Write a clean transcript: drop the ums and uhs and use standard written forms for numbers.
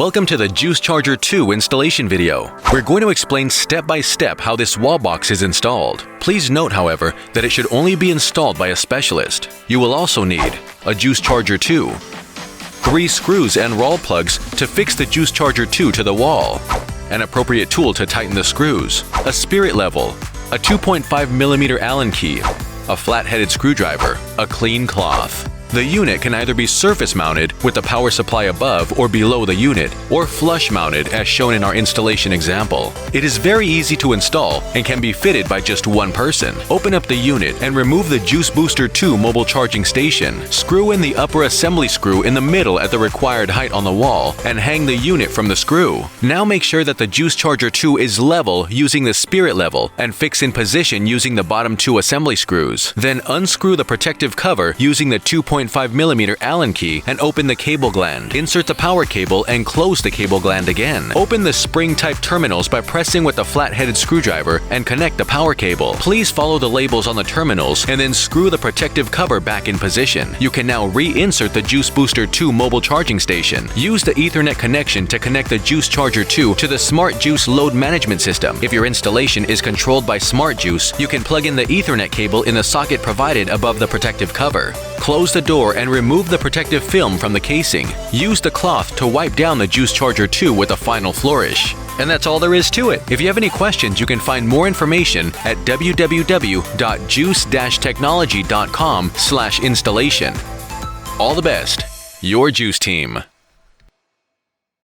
Welcome to the Juice Charger 2 installation video. We're going to explain step by step how this wall box is installed. Please note, however, that it should only be installed by a specialist. You will also need a Juice Charger 2, 3 screws and roll plugs to fix the Juice Charger 2 to the wall, an appropriate tool to tighten the screws, a spirit level, a 2.5mm Allen key, a flat-headed screwdriver, a clean cloth. The unit can either be surface mounted with the power supply above or below the unit, or flush mounted as shown in our installation example. It is very easy to install and can be fitted by just one person. Open up the unit and remove the Juice Booster 2 mobile charging station. Screw in the upper assembly screw in the middle at the required height on the wall and hang the unit from the screw. Now make sure that the Juice Charger 2 is level using the spirit level and fix in position using the bottom 2 assembly screws. Then unscrew the protective cover using the 2.5mm Allen key and open the cable gland. Insert the power cable and close the cable gland again. Open the spring-type terminals by pressing with the flat-headed screwdriver and connect the power cable. Please follow the labels on the terminals and then screw the protective cover back in position. You can now reinsert the Juice Booster 2 mobile charging station. Use the Ethernet connection to connect the Juice Charger 2 to the Smart Juice load management system. If your installation is controlled by Smart Juice, you can plug in the Ethernet cable in the socket provided above the protective cover. Close the door and remove the protective film from the casing. Use the cloth to wipe down the Juice Charger 2 with a final flourish. And that's all there is to it. If you have any questions, you can find more information at www.juice-technology.com/installation. All the best, your Juice team.